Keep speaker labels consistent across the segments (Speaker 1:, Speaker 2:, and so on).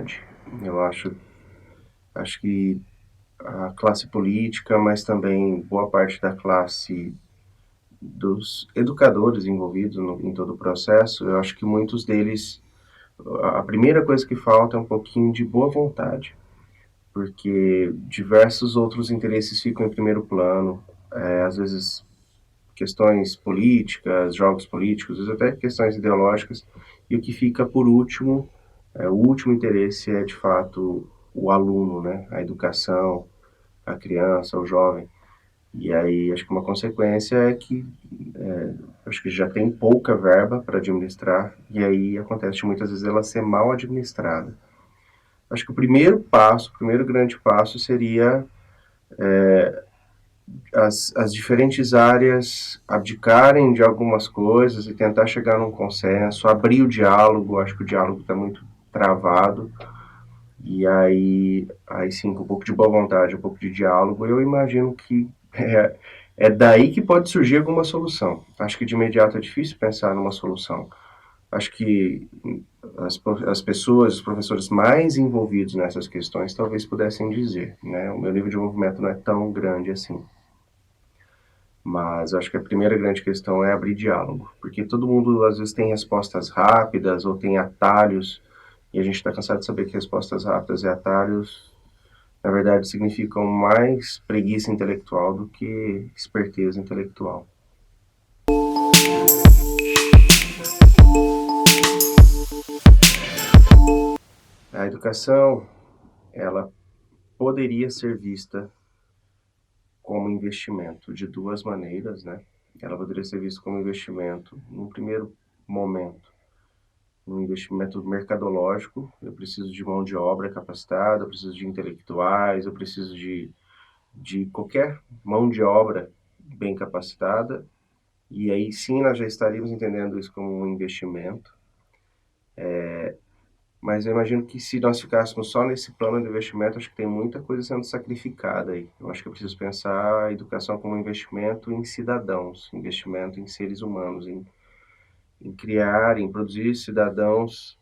Speaker 1: vontade. Eu acho que a classe política, mas também boa parte da classe dos educadores envolvidos em todo o processo, eu acho que muitos deles, a primeira coisa que falta é um pouquinho de boa vontade, porque diversos outros interesses ficam em primeiro plano, às vezes questões políticas, jogos políticos, às vezes até questões ideológicas, e o que fica por último, o último interesse é de fato o aluno, né? A educação, a criança, o jovem. E aí acho que uma consequência é que acho que já tem pouca verba para administrar, e aí acontece de muitas vezes ela ser mal administrada. Acho que o primeiro passo, o primeiro grande passo seria as diferentes áreas abdicarem de algumas coisas e tentar chegar num consenso, abrir o diálogo. Acho que o diálogo está muito travado, e aí sim, com um pouco de boa vontade, um pouco de diálogo, eu imagino que é daí que pode surgir alguma solução. Acho que de imediato é difícil pensar numa solução. Acho que as pessoas, os professores mais envolvidos nessas questões talvez pudessem dizer, né? O meu nível de envolvimento não é tão grande assim. Mas acho que a primeira grande questão é abrir diálogo, porque todo mundo às vezes tem respostas rápidas ou tem atalhos, e a gente está cansado de saber que respostas rápidas e atalhos, na verdade, significam mais preguiça intelectual do que esperteza intelectual. A educação, ela poderia ser vista como investimento de duas maneiras, né? Ela poderia ser vista como investimento, num primeiro momento, um investimento mercadológico. Eu preciso de mão de obra capacitada, eu preciso de intelectuais, eu preciso de qualquer mão de obra bem capacitada, e aí sim nós já estaríamos entendendo isso como um investimento. Mas eu imagino que se nós ficássemos só nesse plano de investimento, acho que tem muita coisa sendo sacrificada aí. Eu acho que eu preciso pensar a educação como um investimento em cidadãos, investimento em seres humanos, em criar, em produzir cidadãos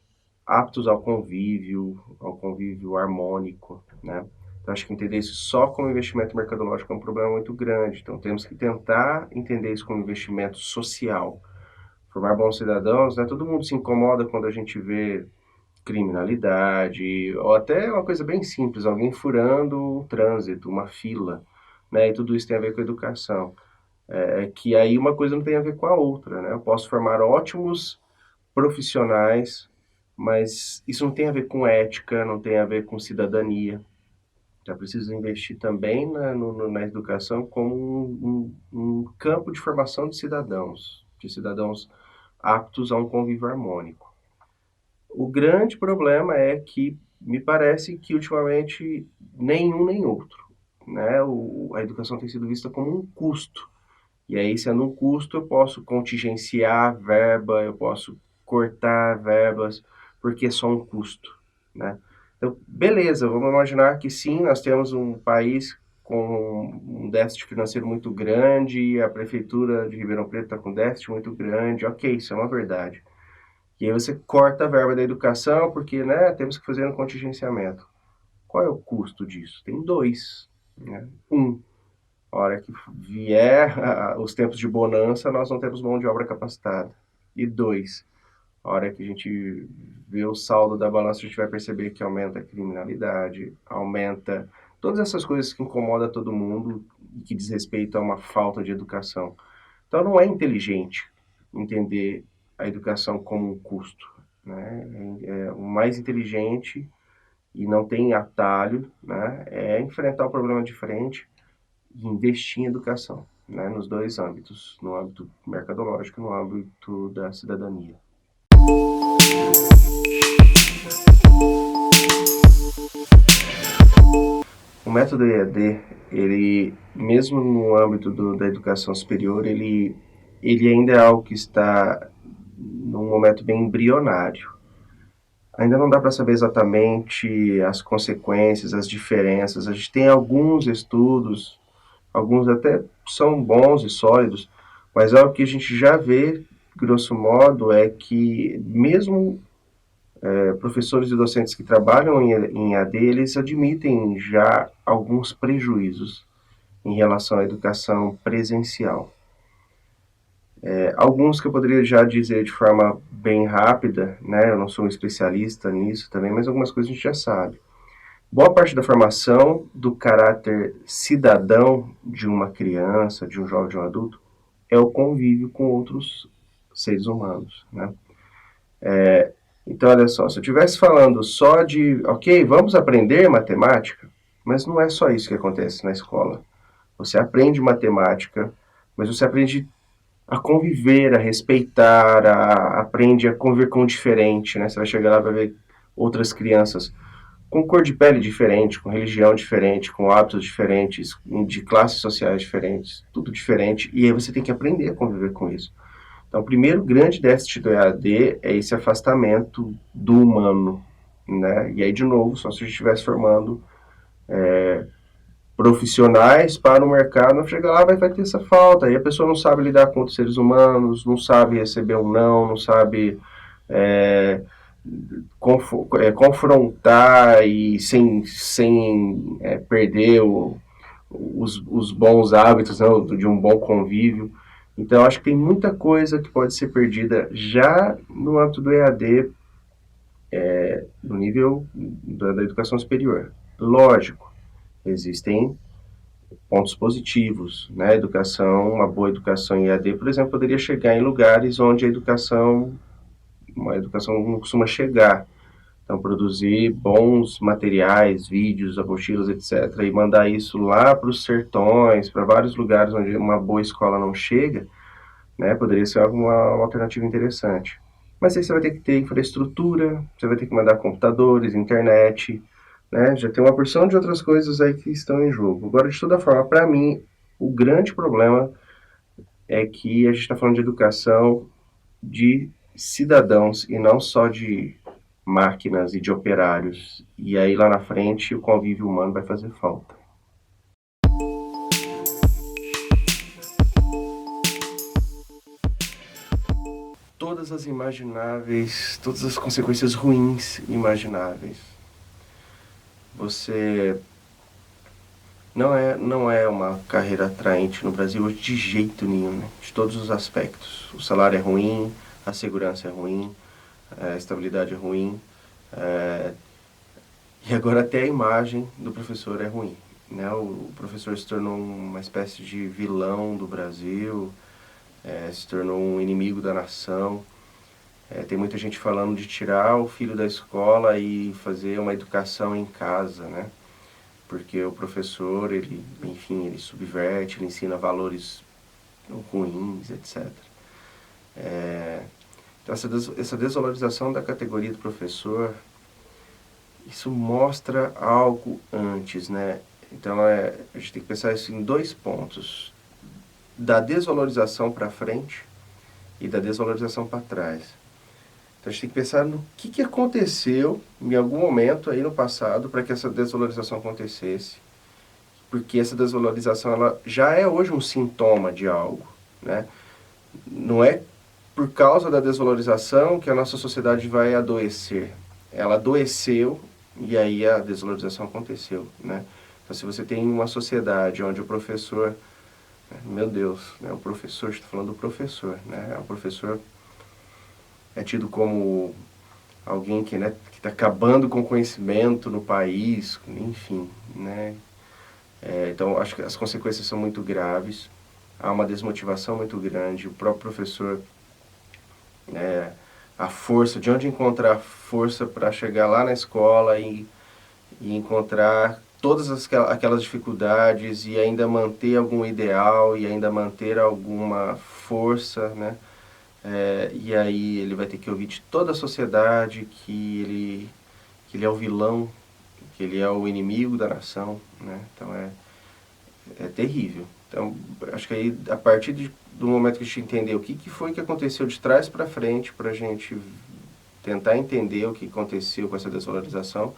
Speaker 1: aptos ao convívio harmônico, né? Então, acho que entender isso só como investimento mercadológico é um problema muito grande. Então, temos que tentar entender isso como investimento social. Formar bons cidadãos, né? Todo mundo se incomoda quando a gente vê criminalidade, ou até uma coisa bem simples, alguém furando o trânsito, uma fila, né? E tudo isso tem a ver com a educação. Que aí uma coisa não tem a ver com a outra, né? Eu posso formar ótimos profissionais, mas isso não tem a ver com ética, não tem a ver com cidadania. Já preciso investir também na educação como um campo de formação de cidadãos aptos a um convívio harmônico. O grande problema é que me parece que ultimamente nenhum nem outro, né? A educação tem sido vista como um custo. E aí, sendo um custo, eu posso contingenciar verba, eu posso cortar verbas, porque é só um custo, né? Então, beleza, vamos imaginar que sim, nós temos um país com um déficit financeiro muito grande, a prefeitura de Ribeirão Preto está com um déficit muito grande, ok, isso é uma verdade. E aí você corta a verba da educação porque, né, temos que fazer um contingenciamento. Qual é o custo disso? Tem dois, né? A hora que vier os tempos de bonança, nós não temos mão de obra capacitada. E dois, a hora que a gente vê o saldo da balança, a gente vai perceber que aumenta a criminalidade, aumenta todas essas coisas que incomodam todo mundo e que diz respeito a uma falta de educação. Então não é inteligente entender a educação como um custo, né? O mais inteligente e não tem atalho, né? É enfrentar o problema de frente e investir em educação, né? Nos dois âmbitos, no âmbito mercadológico e no âmbito da cidadania. O método EAD, ele, mesmo no âmbito da educação superior, ele ainda é algo que está num momento bem embrionário. Ainda não dá para saber exatamente as consequências, as diferenças. A gente tem alguns estudos, alguns até são bons e sólidos, mas algo que a gente já vê, grosso modo, é que mesmo Professores e docentes que trabalham em AD, eles admitem já alguns prejuízos em relação à educação presencial. Alguns que eu poderia já dizer de forma bem rápida, né? Eu não sou um especialista nisso também, mas algumas coisas a gente já sabe. Boa parte da formação do caráter cidadão de uma criança, de um jovem, de um adulto, é o convívio com outros seres humanos, né? Então, olha só, se eu estivesse falando só de, ok, vamos aprender matemática, mas não é só isso que acontece na escola. Você aprende matemática, mas você aprende a conviver, a respeitar, aprende a conviver com o diferente, né? Você vai chegar lá e vai ver outras crianças com cor de pele diferente, com religião diferente, com hábitos diferentes, de classes sociais diferentes, tudo diferente, e aí você tem que aprender a conviver com isso. Então, o primeiro grande déficit do EAD é esse afastamento do humano, né? E aí, de novo, só se a gente estivesse formando profissionais para o mercado, não chega lá, vai ter essa falta. Aí a pessoa não sabe lidar com outros seres humanos, não sabe receber um não sabe é, confrontar e sem perder os bons hábitos, né, de um bom convívio. Então, acho que tem muita coisa que pode ser perdida já no âmbito do EAD, no nível da educação superior. Lógico, existem pontos positivos, né? Educação, uma boa educação em EAD, por exemplo, poderia chegar em lugares onde uma educação não costuma chegar. Então, produzir bons materiais, vídeos, apostilas, etc., e mandar isso lá para os sertões, para vários lugares onde uma boa escola não chega, né? Poderia ser uma alternativa interessante. Mas aí você vai ter que ter infraestrutura, você vai ter que mandar computadores, internet, né? Já tem uma porção de outras coisas aí que estão em jogo. Agora, de toda forma, para mim, o grande problema é que a gente está falando de educação de cidadãos e não só de máquinas e de operários. E aí lá na frente o convívio humano vai fazer falta. Todas as imagináveis, todas as consequências ruins imagináveis. Você não é uma carreira atraente no Brasil hoje de jeito nenhum, né? De todos os aspectos. O salário é ruim, a segurança é ruim, a estabilidade é ruim, é, e agora até a imagem do professor é ruim, né? O professor se tornou uma espécie de vilão do Brasil, se tornou um inimigo da nação. Tem muita gente falando de tirar o filho da escola e fazer uma educação em casa, né? Porque o professor, ele, enfim, ele subverte, ele ensina valores ruins, etc. Então, essa desvalorização da categoria do professor, isso mostra algo antes, né? Então, a gente tem que pensar isso em dois pontos. Da desvalorização para frente e da desvalorização para trás. Então, a gente tem que pensar no que aconteceu em algum momento aí no passado para que essa desvalorização acontecesse. Porque essa desvalorização ela já é hoje um sintoma de algo, né? Não é por causa da desvalorização que a nossa sociedade vai adoecer. Ela adoeceu e aí a desvalorização aconteceu, né? Então, se você tem uma sociedade onde o professor, meu Deus, né, o professor, estou falando do professor, né? O professor é tido como alguém que está acabando com o conhecimento no país, enfim, né? Então, acho que as consequências são muito graves, há uma desmotivação muito grande, o próprio professor, a força, de onde encontrar força para chegar lá na escola e encontrar todas aquelas dificuldades e ainda manter algum ideal e ainda manter alguma força, né? E aí ele vai ter que ouvir de toda a sociedade que ele é o vilão, que ele é o inimigo da nação, né? Então é terrível. Então, acho que aí, a partir do momento que a gente entender o que foi que aconteceu de trás para frente, para a gente tentar entender o que aconteceu com essa desvalorização,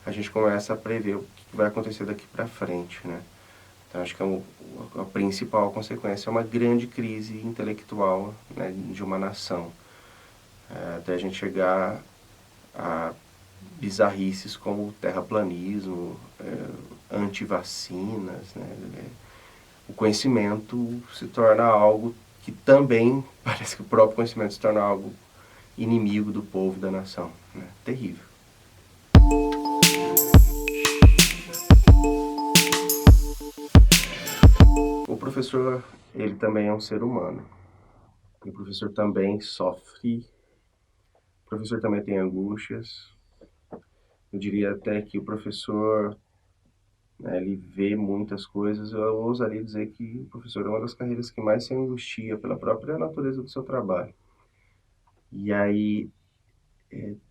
Speaker 1: a gente começa a prever o que vai acontecer daqui para frente, né? Então, acho que a principal consequência é uma grande crise intelectual, né, de uma nação, até a gente chegar a bizarrices como terraplanismo, antivacinas, né? O conhecimento se torna algo que também, parece que o próprio conhecimento se torna algo inimigo do povo, da nação, né? Terrível. O professor, ele também é um ser humano. E o professor também sofre, o professor também tem angústias. Eu diria até que o professor, né, ele vê muitas coisas. Eu ousaria dizer que o professor é uma das carreiras que mais se angustia pela própria natureza do seu trabalho. E aí,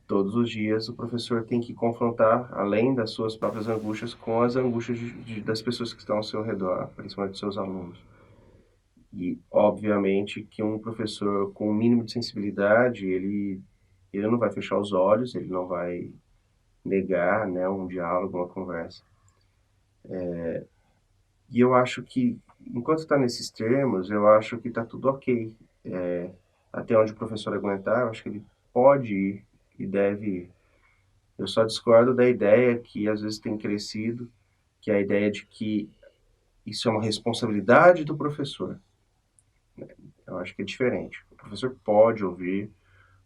Speaker 1: todos os dias, o professor tem que confrontar, além das suas próprias angústias, com as angústias das pessoas que estão ao seu redor, principalmente dos seus alunos. E, obviamente, que um professor com um mínimo de sensibilidade, ele não vai fechar os olhos, ele não vai negar, né, um diálogo, uma conversa. E eu acho que, enquanto está nesses termos, eu acho que está tudo ok. Até onde o professor aguentar, eu acho que ele pode ir e deve ir. Eu só discordo da ideia que às vezes tem crescido, que é a ideia de que isso é uma responsabilidade do professor. Eu acho que é diferente. O professor pode ouvir,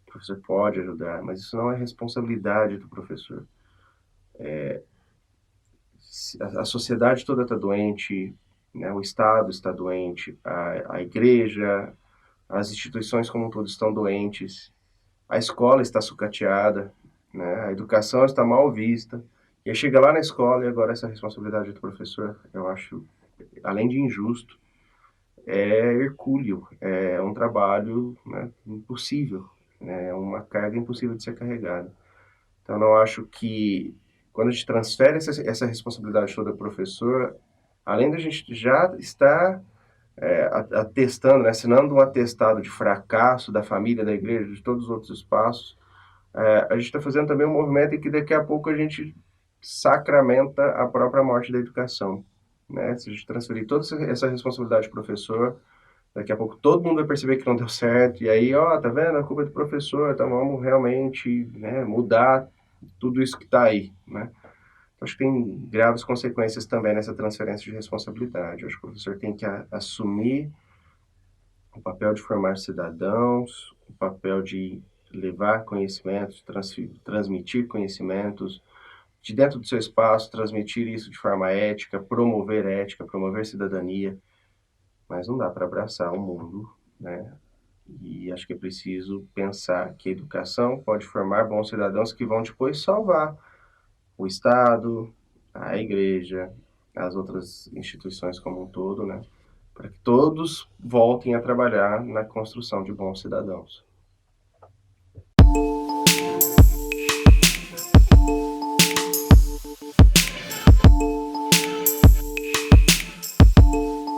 Speaker 1: o professor pode ajudar, mas isso não é responsabilidade do professor. A sociedade toda está doente, né? O Estado está doente, a igreja, as instituições como um todo estão doentes, a escola está sucateada, né? A educação está mal vista. E aí chega lá na escola e agora essa responsabilidade do professor, eu acho, além de injusto, é hercúleo, é um trabalho, né, impossível, né, é uma carga impossível de ser carregada. Então, eu acho que quando a gente transfere essa responsabilidade toda para o professor, além da gente já estar atestando, né, assinando um atestado de fracasso da família, da igreja, de todos os outros espaços, a gente está fazendo também um movimento em que daqui a pouco a gente sacramenta a própria morte da educação. Né? Se a gente transferir toda essa responsabilidade para o professor, daqui a pouco todo mundo vai perceber que não deu certo, e aí, ó, tá vendo? A culpa é do professor, então vamos realmente, né, mudar tudo isso que está aí, né? Acho que tem graves consequências também nessa transferência de responsabilidade. Acho que o professor tem que assumir o papel de formar cidadãos, o papel de levar conhecimentos, transmitir conhecimentos, de dentro do seu espaço, transmitir isso de forma ética, promover cidadania, mas não dá para abraçar o mundo, né? E acho que é preciso pensar que a educação pode formar bons cidadãos que vão depois salvar o Estado, a igreja, as outras instituições como um todo, né? Para que todos voltem a trabalhar na construção de bons cidadãos.